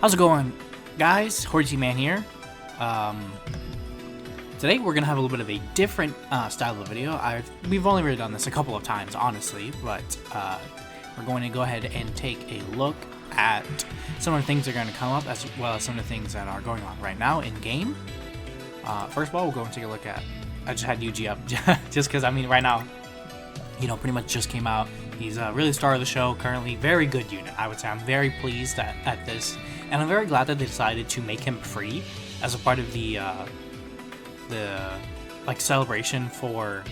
How's it going, guys? HorseyFanssss here. Today we're gonna have a little bit of a different style of video. We've only really done this a couple of times, honestly, but we're going to go ahead and take a look at some of the things that are going to come up, as well as some of the things that are going on right now in game. First of all, we'll go and take a look at. I just had Yuji up just because, I mean, right now, you know, pretty much just came out. He's really the star of the show currently. Very good unit, I would say. I'm very pleased at this, and I'm very glad that they decided to make him free as a part of the like celebration for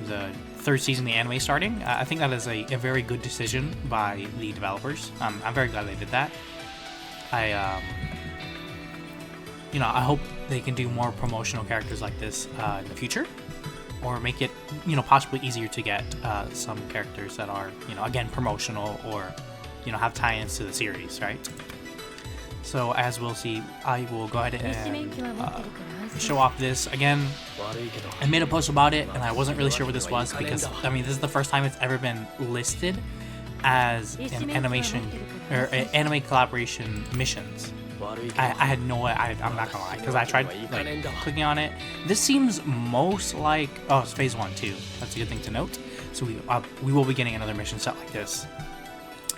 the third season of the anime starting. I think that is a very good decision by the developers. I'm very glad they did that. You know, I hope they can do more promotional characters like this in the future, or make it, you know, possibly easier to get some characters that are, you know, again, promotional, or, you know, have tie-ins to the series, right? So as we'll see, I will go ahead and show off this again. I made a post about it, and I wasn't really sure what this was because, I mean, this is the first time it's ever been listed as an animation or anime collaboration missions. I had no idea. I'm not gonna lie, because I tried like clicking on it. This seems most like, oh, it's phase 1 too. That's a good thing to note. So we will be getting another mission set like this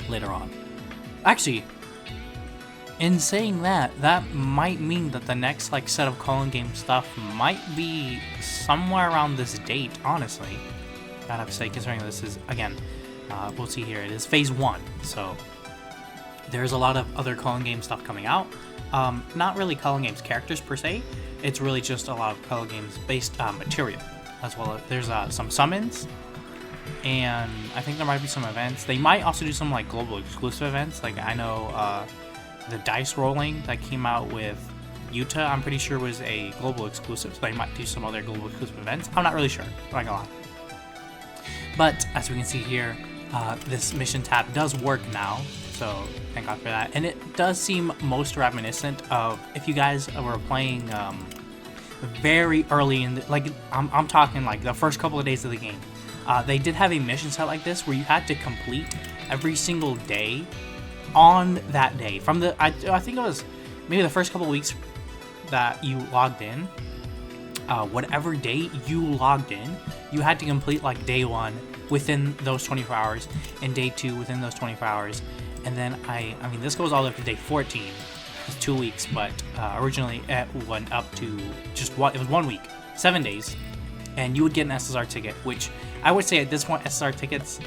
later on. Actually, in saying that, that might mean that the next like set of Culling game stuff might be somewhere around this date, honestly. I'd have to say, considering this is, again, we'll see here, it is phase 1, so there's a lot of other Culling game stuff coming out. Not really Culling games characters per se, it's really just a lot of Culling games based material, as well as there's some summons, and I think there might be some events. They might also do some like global exclusive events. Like I know the dice rolling that came out with Utah, I'm pretty sure was a global exclusive, so they might do some other global exclusive events. I'm not really sure, not gonna lie. But as we can see here, this mission tab does work now, so thank God for that. And it does seem most reminiscent of if you guys were playing very early in the, like I'm talking like the first couple of days of the game. They did have a mission set like this where you had to complete every single day on that day. From the I think it was maybe the first couple of weeks that you logged in, whatever day you logged in, you had to complete like day 1 within those 24 hours, and day 2 within those 24 hours. And then I mean, this goes all the way up to day 14. It's 2 weeks, but originally it went up to just it was 1 week, 7 days, and you would get an SSR ticket, which I would say at this point, SSR tickets,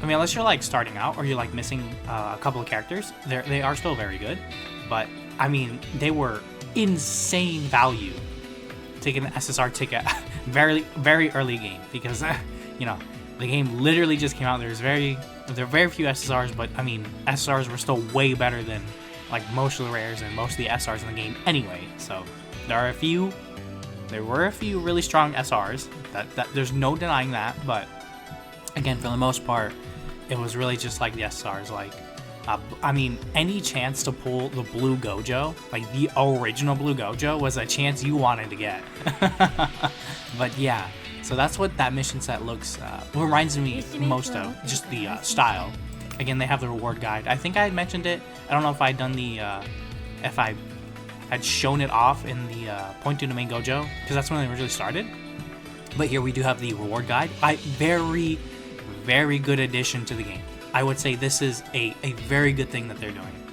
I mean, unless you're like starting out or you're like missing a couple of characters, they are still very good. But I mean, they were insane value to get an SSR ticket very early game, because you know, the game literally just came out. There are very few SSRs, but I mean, SSRs were still way better than like most of the rares and most of the SRs in the game anyway. So there were a few really strong SRs. That there's no denying that. But again, for the most part, it was really just like the SSRs. Like, I mean, any chance to pull the blue Gojo, like the original blue Gojo, was a chance you wanted to get. But yeah. So that's what that mission set looks, what reminds me most of, just the style. Again, they have the reward guide. I think I had mentioned it. I don't know if I had done the, if I had shown it off in the Point to the Main Gojo, because that's when they originally started. But here we do have the reward guide. Very good addition to the game. I would say this is a very good thing that they're doing.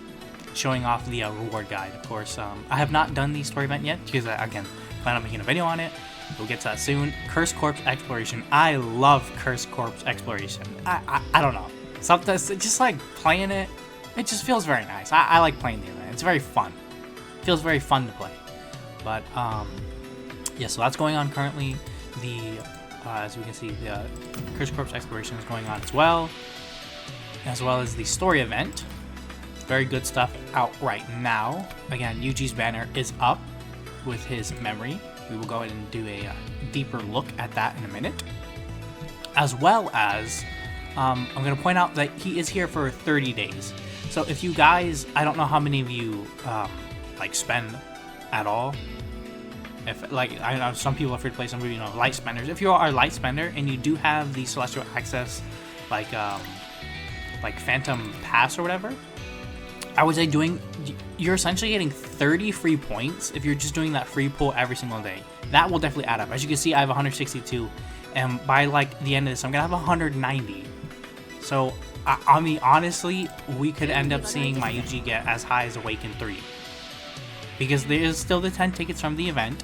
Showing off the reward guide, of course. I have not done the story event yet, because again, plan on making a video on it. We'll get to that soon. Cursed Corpse Exploration. I love Cursed Corpse Exploration. I don't know. Something just like playing it, it just feels very nice. I like playing the event. It's very fun. It feels very fun to play. But yeah, so that's going on currently. The as we can see, the Cursed Corpse Exploration is going on as well as the story event. Very good stuff out right now. Again, Yuji's banner is up with his memory. We will go ahead and do a deeper look at that in a minute. As well as, I'm going to point out that he is here for 30 days. So if you guys, I don't know how many of you like spend at all. If like, I know some people are free to play, some people, you know, light spenders. If you are a light spender and you do have the Celestial Access, like Phantom Pass or whatever, I would say you're essentially getting 30 free points if you're just doing that free pull every single day. That will definitely add up. As you can see, I have 162, and by like the end of this, I'm gonna have 190. So, I mean, honestly, we could end up seeing my Yuji get as high as Awaken 3. Because there is still the 10 tickets from the event,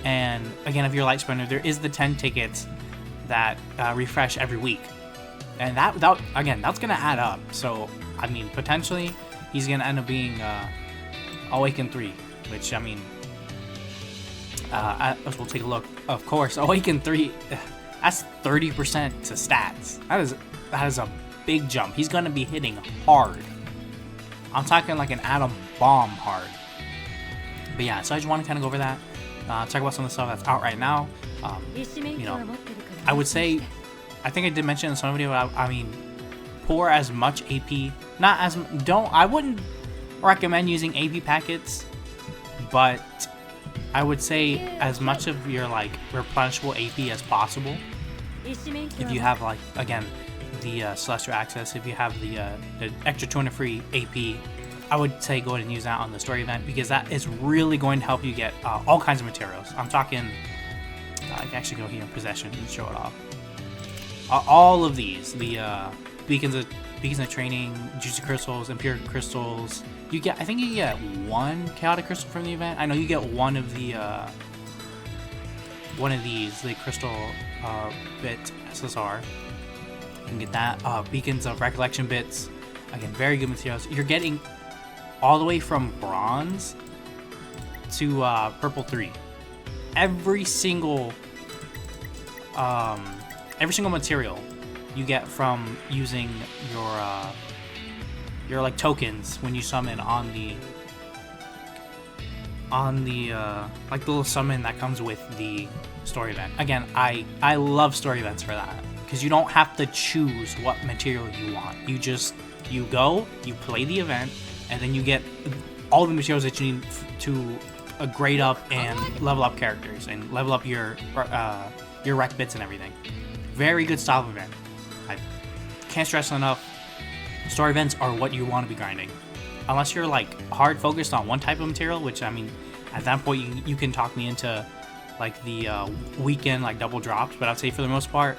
and again, if you're a light spender, there is the 10 tickets that refresh every week. And that again, that's gonna add up. So, I mean, potentially, he's gonna end up being Awaken 3, which, I mean, as we'll take a look. Of course, Awaken 3, that's 30% to stats. That is a big jump. He's gonna be hitting hard. I'm talking like an atom bomb hard. But yeah, so I just want to kind of go over that. Talk about some of the stuff that's out right now. You know, I would say, I think I did mention in some video. I mean, pour as much AP. I wouldn't recommend using AP packets, but I would say as much of your like replenishable AP as possible. If you have like, again, the Celestial Access, if you have the extra 200 free AP, I would say go ahead and use that on the story event, because that is really going to help you get all kinds of materials. I'm talking, I can actually go here in possession and show it off. All of these, the beacons of training, Jujutsu crystals, Impure crystals. You get, I think you get one chaotic crystal from the event. I know you get one of these, the crystal bit SSR. You can get that. Beacons of recollection bits. Again, very good materials. You're getting all the way from bronze to purple 3. Every single material you get from using your like tokens when you summon on the like the little summon that comes with the story event. Again, I love story events for that, because you don't have to choose what material you want. You go, you play the event, and then you get all the materials that you need to grade up and level up characters and level up your rec bits and everything. Very good style of event. I can't stress enough, story events are what you want to be grinding. Unless you're like hard focused on one type of material, which, I mean, at that point you can talk me into like the weekend like double drops, but I'd say for the most part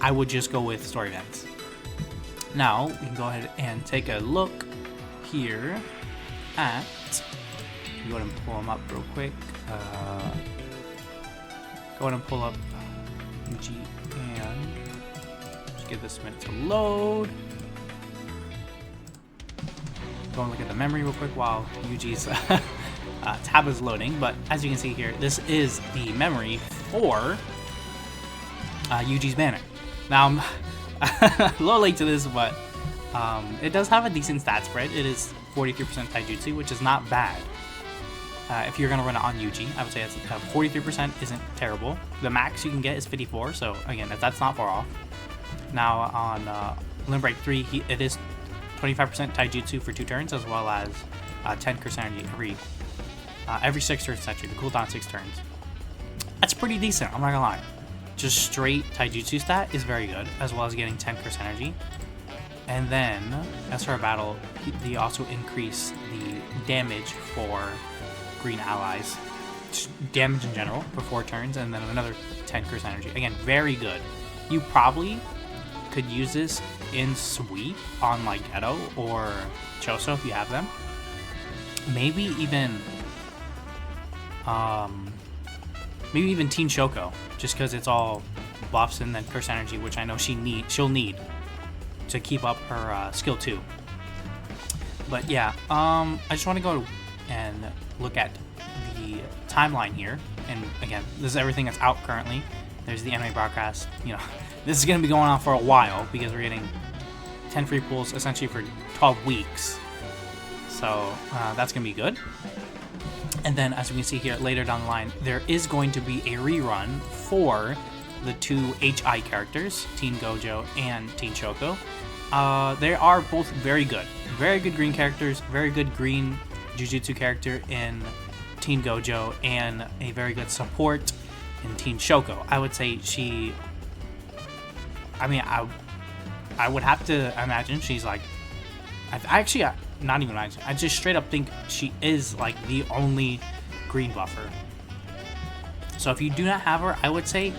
I would just go with story events. Now we can go ahead and take a look here at, go ahead and pull them up real quick. Go ahead and pull up Yuji and just give this a minute to load. Go and look at the memory real quick while Yuji's tab is loading. But as you can see here, this is the memory for Yuji's banner. Now I'm a little late to this, but it does have a decent stat spread. It is 43% taijutsu, which is not bad. If you're going to run it on Yuji, I would say it's 43% isn't terrible. The max you can get is 54, so again, that's not far off. Now on Limb Break 3, it is 25% taijutsu for 2 turns, as well as 10% energy every 6 turns essentially. The cooldown 6 turns. That's pretty decent, I'm not gonna lie. Just straight taijutsu stat is very good, as well as getting 10% energy. And then, as for a battle, they also increase the damage for green allies. Just damage in general for 4 turns, and then another 10% energy. Again, very good. You probably could use this in Sweep on like Ghetto or Choso if you have them. Maybe even Teen Shoko, just because it's all buffs and then curse energy, which I know she'll need to keep up her skill 2. But yeah, I just want to go and look at the timeline here. And again, this is everything that's out currently. There's the anime broadcast. You know, this is going to be going on for a while because we're getting 10 free pulls essentially for 12 weeks. So that's going to be good. And then, as we can see here later down the line, there is going to be a rerun for the 2 HI characters, Teen Gojo and Teen Shoko. They are both very good. Very good green characters, very good green Jujutsu character in Teen Gojo, and a very good support in Teen Shoko. I would say I would have to imagine she's like, not even I just straight up think she is like the only green buffer. So if you do not have her, I would say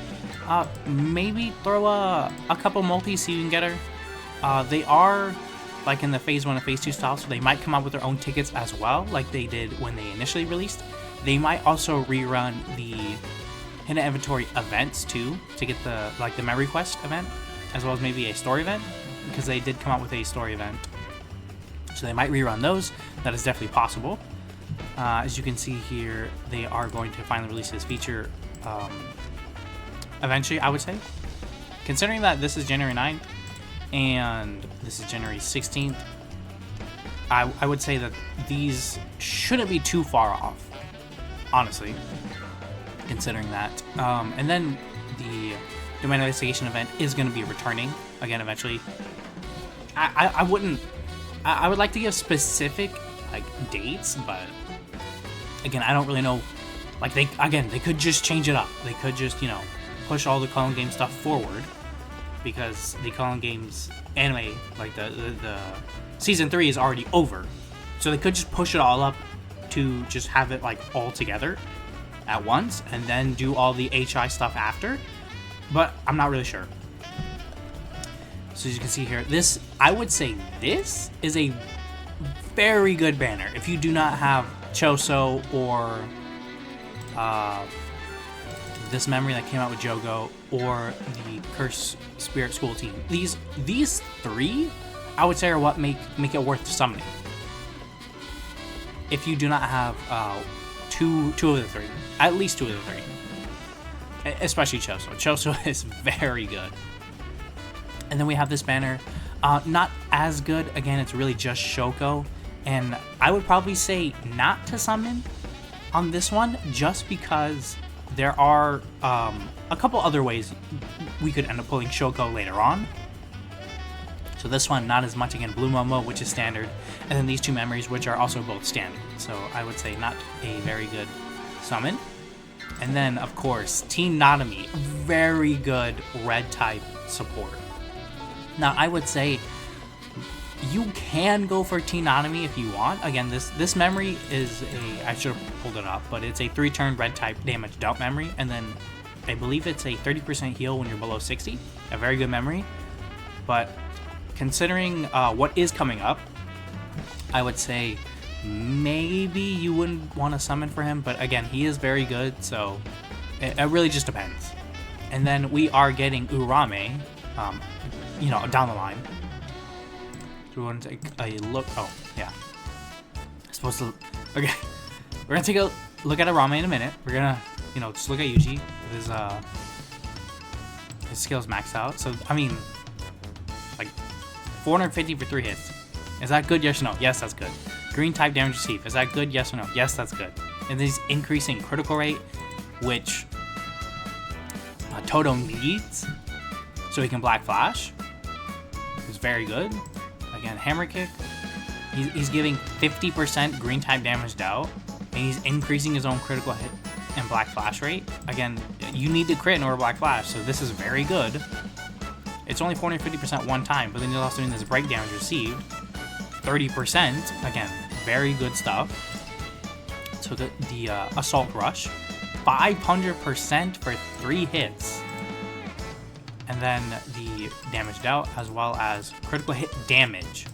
maybe throw a couple multis so you can get her. They are like in the phase 1 and phase 2 style, so they might come out with their own tickets as well, like they did when they initially released. They might also rerun the hidden inventory events too, to get the memory quest event, as well as maybe a story event, because they did come out with a story event. So they might rerun those. That is definitely possible. As you can see here, they are going to finally release this feature eventually, I would say. Considering that this is January 9th and this is January 16th, I would say that these shouldn't be too far off, honestly, considering that. And then the Domain Investigation event is going to be returning again eventually. I would like to give specific like dates, but again, I don't really know. Like they could just change it up. They could just, you know, push all the Culling game stuff forward, because the Culling games anime, like the season 3 is already over. So they could just push it all up to just have it like all together at once and then do all the HI stuff after. But I'm not really sure. So as you can see here, this, I would say this is a very good banner. If you do not have Choso or this memory that came out with Jogo or the Curse Spirit School team, these three, I would say, are what make it worth summoning. If you do not have two of the three, at least two of the three, especially Choso. Choso is very good. And then we have this banner, not as good. Again, it's really just Shoko, and I would probably say not to summon on this one, just because there are a couple other ways we could end up pulling Shoko later on. So this one, not as much. Again, Blue Momo, which is standard, and then these two memories, which are also both standard. So I would say not a very good summon. And then, of course, Teen Nanami, very good red type support. Now, I would say you can go for Teen Nanami if you want. Again, this memory is I should have pulled it up, but it's a 3-turn red type damage dealt memory, and then I believe it's a 30% heal when you're below 60. A very good memory. But considering what is coming up, I would say maybe you wouldn't want to summon for him, but again, he is very good, so it really just depends. And then we are getting Urame, you know, down the line. Do we want to take a look? Oh, yeah. Supposed to. Okay, we're gonna take a look at Urame in a minute. We're gonna, you know, just look at Yuji with his skills maxed out. So I mean, like 450 for 3 hits. Is that good? Yes or no? Yes, that's good. Green type damage received. Is that good? Yes or no? Yes, that's good. And he's increasing critical rate, which Toto needs, so he can Black Flash. It's very good. Again, Hammer Kick. He's giving 50% green type damage dealt, and he's increasing his own critical hit and Black Flash rate. Again, you need to crit in order to Black Flash, so this is very good. It's only 450% one time, but then he's also doing this break damage received. 30%, again, very good stuff. So the Assault Rush, 500% for 3 hits. And then the damage dealt, as well as critical hit damage.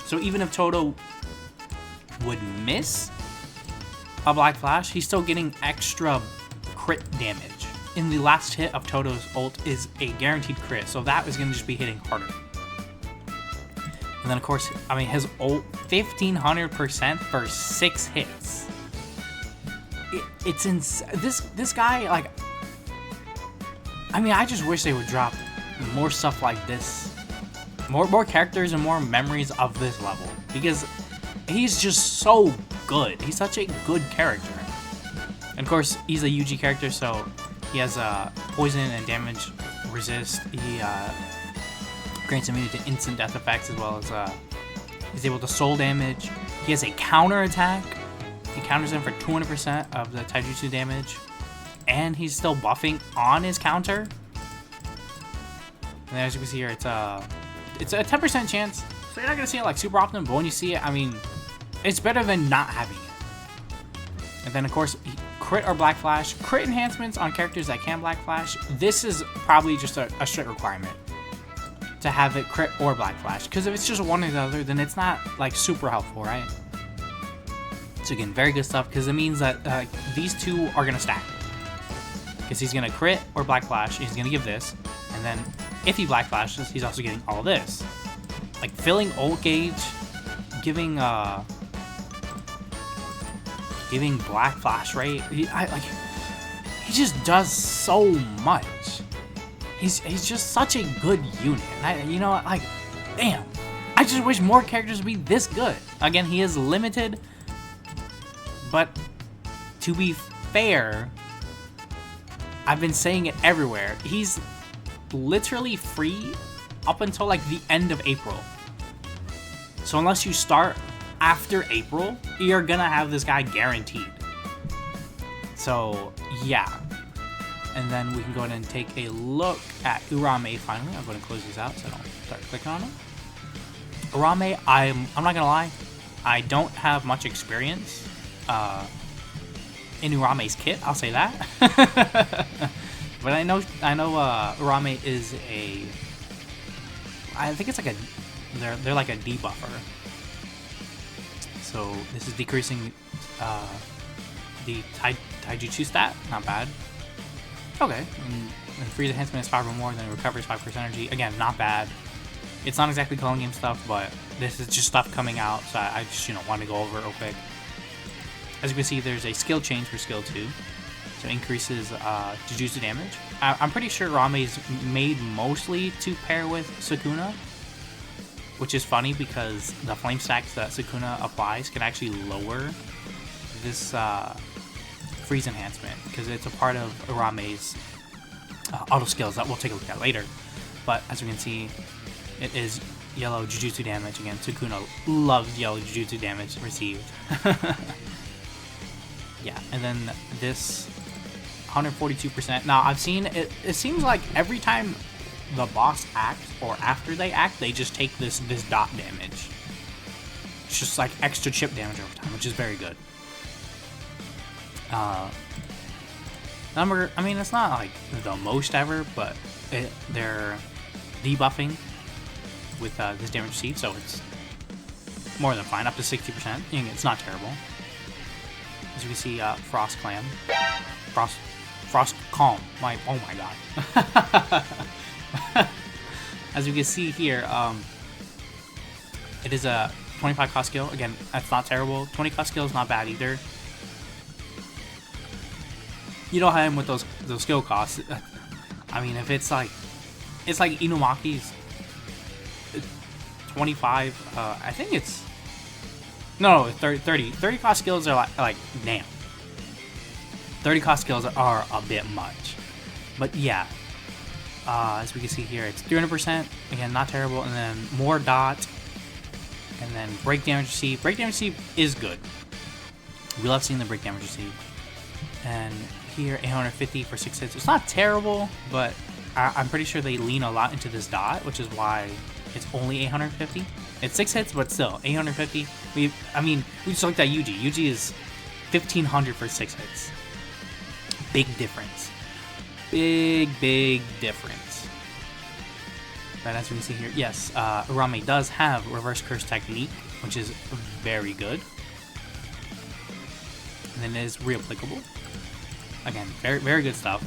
So even if Toto would miss a Black Flash, he's still getting extra crit damage. In the last hit of Toto's ult is a guaranteed crit, so that is going to just be hitting harder. And then, of course, I mean, his ult, 1500% for 6 hits. It's insane. This guy, like, I mean, I just wish they would drop more stuff like this. More characters and more memories of this level. Because he's just so good. He's such a good character. And, of course, he's a Yuji character, so he has poison and damage resist. He grants immunity to instant death effects, as well as he's able to soul damage. He has a counter attack. He counters them for 200% of the taijutsu damage, and he's still buffing on his counter. And as you can see here, it's a 10% chance So you're not gonna see it like super often, but when you see it, I mean, it's better than not having it. And then of course, crit or black flash. Crit enhancements on characters that can black flash. This is probably just a strict requirement to have it crit or black flash. Because if it's just one or the other, then it's not like super helpful, right? So again, very good stuff because it means that these two are gonna stack. Because he's gonna crit or black flash, he's gonna give this, and then if he black flashes, he's also getting all this. Like filling ult gauge, giving black flash rate. He just does so much. He's just such a good unit. You know, like, damn. I just wish more characters would be this good. Again, he is limited, but to be fair, I've been saying it everywhere. He's literally free up until like the end of April. So unless you start after April, you're gonna have this guy guaranteed. So yeah. And then we can go ahead and take a look at Urame finally. I'm going to close these out so I don't start clicking on them. Urame, I'm not gonna lie, I don't have much experience in Urame's kit. I'll say that. But I know Urame is I think it's like they're like a debuffer. So this is decreasing the taijutsu stat. Not bad. Okay, and freeze enhancement is 5 or more, then it recovers 5% energy. Again, not bad. It's not exactly Culling game stuff, but this is just stuff coming out, so I just want to go over it real quick. As you can see, there's a skill change for skill 2, so increases jujutsu damage. I'm pretty sure Rame is made mostly to pair with Sukuna, which is funny because the flame stacks that Sukuna applies can actually lower this freeze enhancement because it's a part of Urame's auto skills that we'll take a look at later. But as we can see, it is yellow jujutsu damage. Again, Sukuna loves yellow jujutsu damage received. Yeah, and then this 142%. Now I've seen it. It seems like every time the boss acts or after they act, they just take this dot damage. It's just like extra chip damage over time, which is very good. I mean, it's not like the most ever, but they're debuffing with this damage received, so it's more than fine, up to 60%. It's not terrible. As you can see, Frost Clam, Frost Calm. Oh my god. As you can see here, it is a 25 cost skill. Again, that's not terrible. 20 cost skill is not bad either. You don't have him with those skill costs. I mean, if it's like Inumaki's 25, I think it's no 30 cost skills are like damn. 30 cost skills are a bit much, but yeah. As we can see here, it's 300%. Again, not terrible, and then more dot, and then break damage received. Break damage received is good. We love seeing the break damage received. And here, 850 for 6 hits. It's not terrible, but I'm pretty sure they lean a lot into this dot, which is why it's only 850. It's 6 hits, but still 850. We just looked at Yuji. Yuji is 1500 for 6 hits. Big difference. Big difference. But as we can see here, yes, Urame does have reverse curse technique, which is very good. And then it is re-applicable. Again, very good stuff.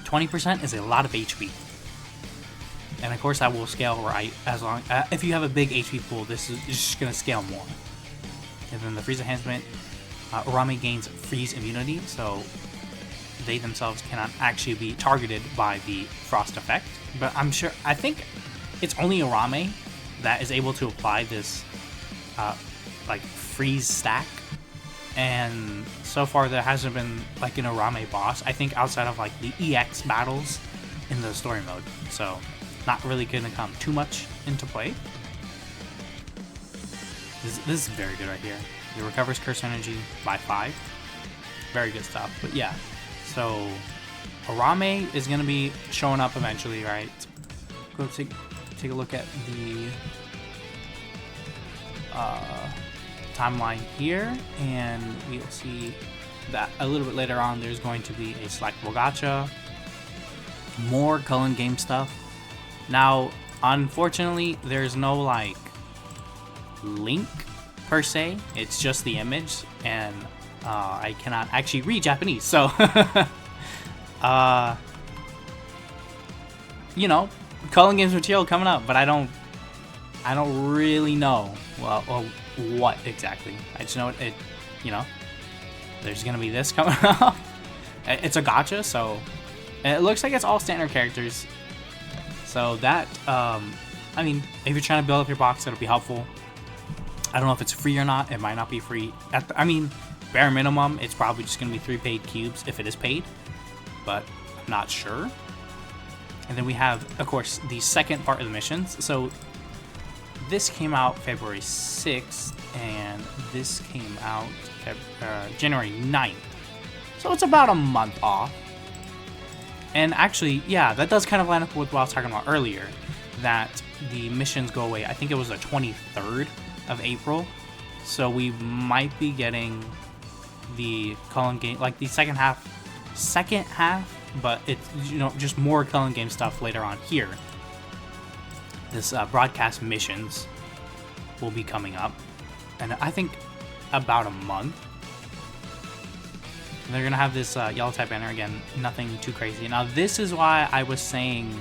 20% is a lot of HP. And of course that will scale right as long if you have a big HP pool, this is just gonna scale more. And then the freeze enhancement, Urame gains freeze immunity, so they themselves cannot actually be targeted by the frost effect. But I think it's only Urame that is able to apply this like freeze stack. And so far there hasn't been like an Urame boss, I think, outside of like the EX battles in the story mode. So not really gonna come too much into play. This is very good right here. It recovers curse energy by 5. Very good stuff. But yeah, so Urame is gonna be showing up eventually, right? Go take a look at the timeline here, and we'll see that a little bit later on there's going to be a selectable gacha, more Culling game stuff. Now, unfortunately, there's no like link per se, it's just the image, and I cannot actually read Japanese, so you know, Culling games material coming up, but I don't really know what exactly. I just know it, you know, there's gonna be this coming up. It's a gacha, so it looks like it's all standard characters. So that, I mean, if you're trying to build up your box, it'll be helpful. I don't know if it's free or not. It might not be free. I mean, bare minimum, it's probably just gonna be 3 paid cubes if it is paid, but I'm not sure. And then we have, of course, the second part of the missions. So this came out February 6th, and this came out January 9th. So it's about a month off. And actually, yeah, that does kind of line up with what I was talking about earlier, that the missions go away. I think it was the 23rd of April. So we might be getting the Culling game, like the second half, but it's, you know, just more Culling game stuff later on here. This broadcast missions will be coming up, and I think about a month. And they're gonna have this yellow type banner again, nothing too crazy. Now this is why I was saying,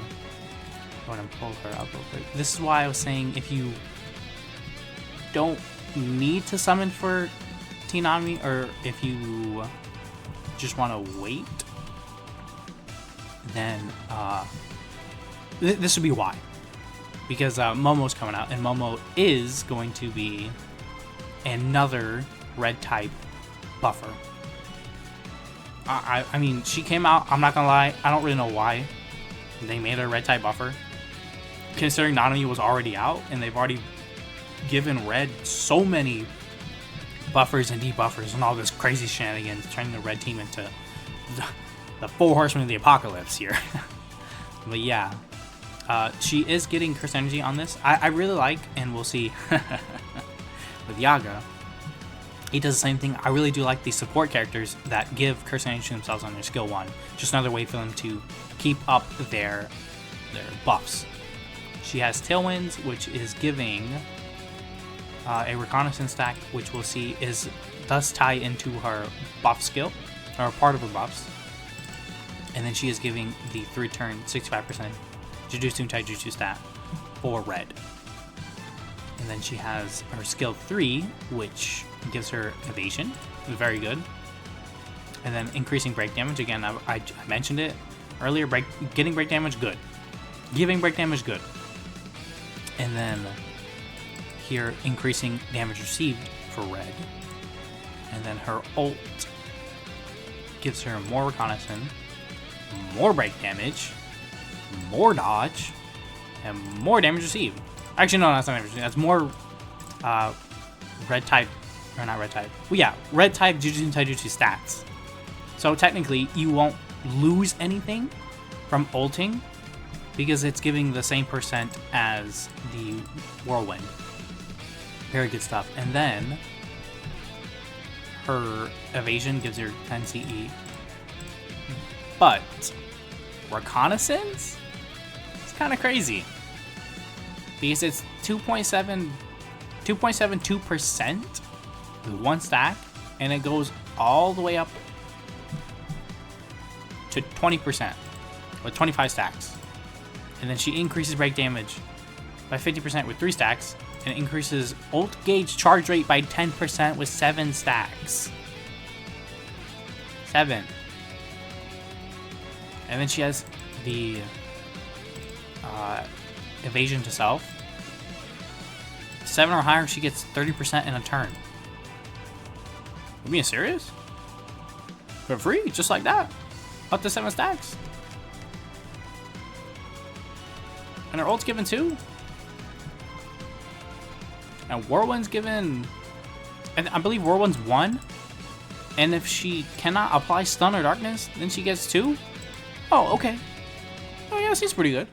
I want to pull her up real quick. This is why I was saying if you don't need to summon for Tinami, or if you just want to wait, then this would be why. Because Momo's coming out, and Momo is going to be another red type buffer. I mean, she came out, I'm not gonna lie, I don't really know why they made her a red type buffer, considering Nanami was already out, and they've already given red so many buffers and debuffers and all this crazy shenanigans, turning the red team into the 4 horsemen of the apocalypse here. But yeah, she is getting curse energy on this. I really like, and we'll see with Yaga, he does the same thing. I really do like the support characters that give curse energy to themselves on their skill 1. Just another way for them to keep up their buffs. She has Tailwinds, which is giving a reconnaissance stack, which we'll see does tie into her buff skill, or part of her buffs. And then she is giving the 3-turn 65% Jujutsu Taijutsu stat for red. And then she has her skill 3, which gives her evasion, very good. And then increasing break damage, again, I mentioned it earlier, getting break damage, good. Giving break damage, good. And then here, increasing damage received for red. And then her ult gives her more reconnaissance, more break damage, more dodge, and more damage received. Actually, no, that's not damage received. That's more red type, or not red type. Well, yeah, red type Jujutsu Taijutsu stats. So technically, you won't lose anything from ulting because it's giving the same percent as the whirlwind. Very good stuff. And then her evasion gives her 10 CE. But reconnaissance? It's kind of crazy. Because it's 2.72% with 1 stack, and it goes all the way up to 20% with 25 stacks. And then she increases break damage by 50% with 3 stacks, and increases ult gauge charge rate by 10% with 7 stacks. 7. And then she has the evasion to self. 7 or higher, she gets 30% in a turn. You being serious? For free, just like that. Up to 7 stacks. And her ult's given 2. And Whirlwind's given, and I believe Whirlwind's 1. And if she cannot apply stun or darkness, then she gets 2. Oh, okay. Oh yeah, she's pretty good.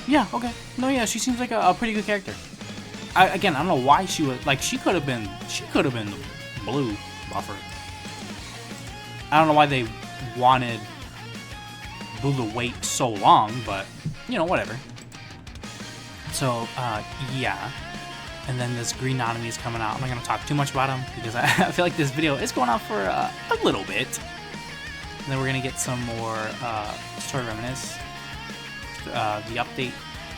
Yeah, okay. No, yeah, she seems like a pretty good character. again, I don't know why she was like, she could have been the blue buffer. I don't know why they wanted Blue to wait so long, but you know, whatever. So yeah, and then this green Nanami is coming out. I'm not gonna talk too much about him because I feel like this video is going on for a little bit. And then we're gonna get some more story reminisce, the update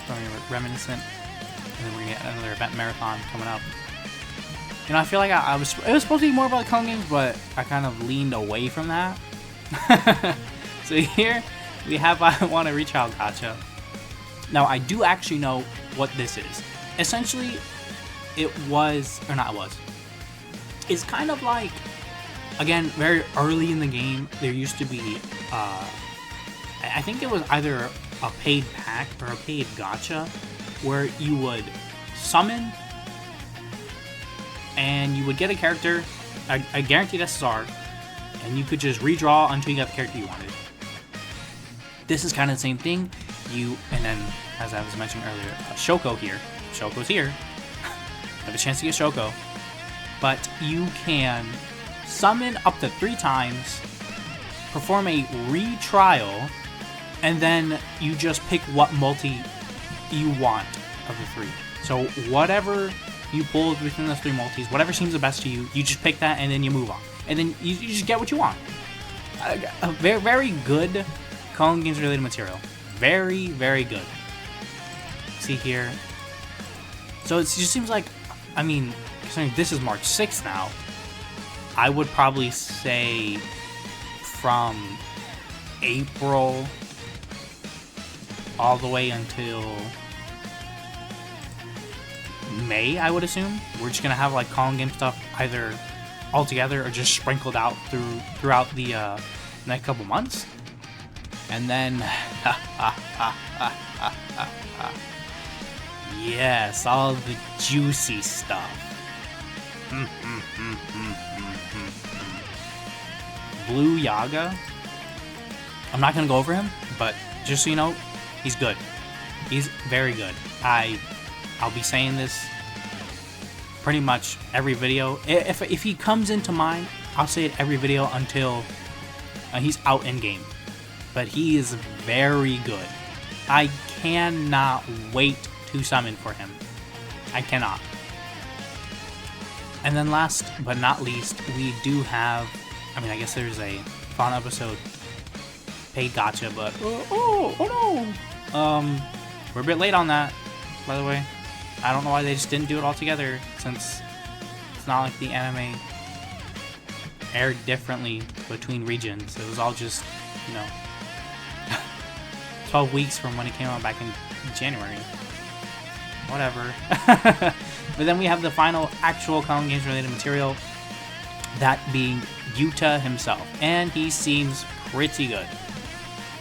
story reminiscent, and then we're gonna get another event marathon coming up. You know, I feel like it was supposed to be more about the Culling games, but I kind of leaned away from that. So here we have I Want to Rechild Gacha. Now I do actually know what this is. Essentially, it's kind of like, again, very early in the game, there used to be, I think it was either a paid pack or a paid gacha, where you would summon, and you would get a character, a guaranteed SSR, and you could just redraw until you got the character you wanted. This is kind of the same thing. And then, as I was mentioning earlier, Shoko here. Shoko's here. Have a chance to get Shoko. But you can summon up to 3 times, perform a retrial, and then you just pick what multi you want of the 3. So whatever you pull within those 3 multis, whatever seems the best to you, you just pick that and then you move on. And then you just get what you want. A very, very good Culling games related material. Very, very good. See here. So it just seems like, I mean, considering this is March 6th now, I would probably say from April all the way until May, I would assume. We're just gonna have like Culling game stuff either all together or just sprinkled out throughout the next couple months. And then, yes, all the juicy stuff. Blue Yaga. I'm not gonna go over him, but just so you know, he's good. He's very good. I'll be saying this pretty much every video. If he comes into mind, I'll say it every video until he's out in game. But he is very good. I cannot wait to summon for him. I cannot. And then last but not least, we do have, I mean, I guess there's a Fauna episode paid gacha, but oh no. We're a bit late on that, by the way. I don't know why they just didn't do it all together, since it's not like the anime aired differently between regions. It was all just, you know, 12 weeks from when it came out back in January. Whatever. But then we have the final actual Culling games related material, that being Yuta himself. And he seems pretty good,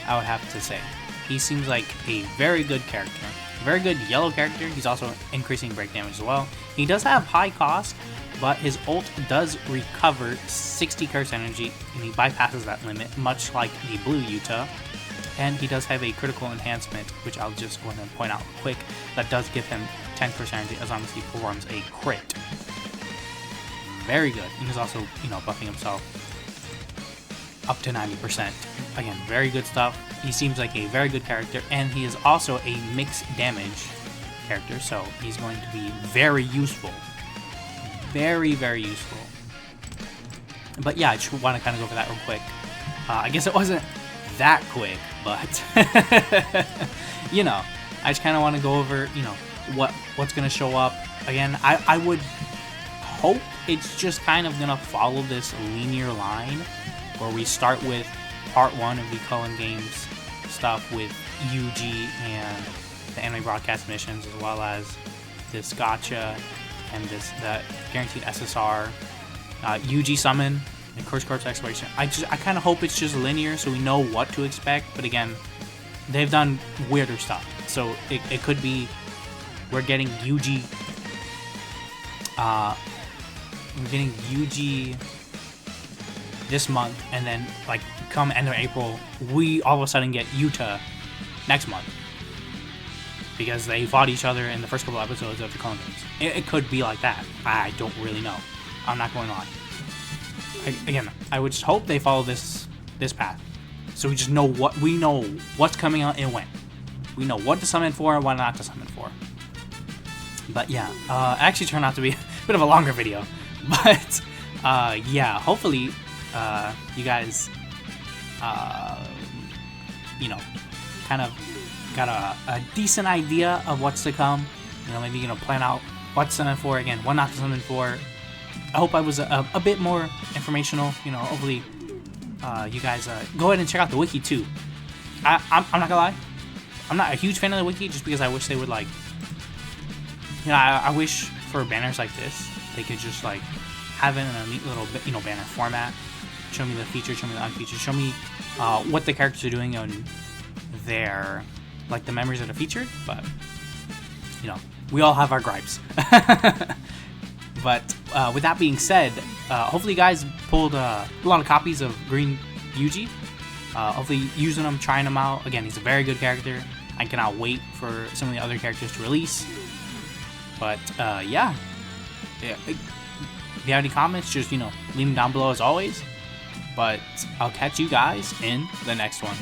I would have to say. He seems like a very good character. Very good yellow character. He's also increasing break damage as well. He does have high cost, but his ult does recover 60 curse energy, and he bypasses that limit, much like the blue Yuta. And he does have a critical enhancement, which I'll just go ahead and point out real quick, that does give him 10% energy as long as he performs a crit. Very good. And he's also, you know, buffing himself up to 90%. Again, very good stuff. He seems like a very good character, and he is also a mixed damage character, so he's going to be very useful. Very, very useful. But yeah, I just want to kind of go over that real quick. I guess it wasn't that quick, but you know, I just kind of want to go over, you know, what's going to show up. Again, I would hope it's just kind of going to follow this linear line where we start with part 1 of the Culling games stuff with Yuji and the anime broadcast missions, as well as this gacha and the guaranteed SSR, Yuji summon, and Curse Corpse exploration. I kind of hope it's just linear so we know what to expect. But again, they've done weirder stuff, so it could be we're getting Yuji. We're getting Yuji this month, and then like come end of April, we all of a sudden get Yuta next month. because they fought each other in the first couple episodes of the Culling games. It could be like that. I don't really know. I'm not going on. Again, I would just hope they follow this path, so we just know what's coming out and when. We know what to summon for and what not to summon for. But yeah, it actually turned out to be a bit of a longer video. But yeah, hopefully you guys kind of got a decent idea of what's to come. Maybe plan out what to summon for, again, what not to summon for. I hope I was a bit more informational. Hopefully you guys go ahead and check out the wiki too. I'm not gonna lie, I'm not a huge fan of the wiki, just because I wish they would I wish for banners like this they could just have it in a neat little banner format. Show me the featured, show me the unfeatured, show me what the characters are doing on their the memories that are featured. But we all have our gripes. But with that being said, hopefully you guys pulled a lot of copies of Green Yuji. Hopefully using them, trying them out. Again, he's a very good character. I cannot wait for some of the other characters to release. But yeah. If you have any comments, just leave them down below as always. But I'll catch you guys in the next one.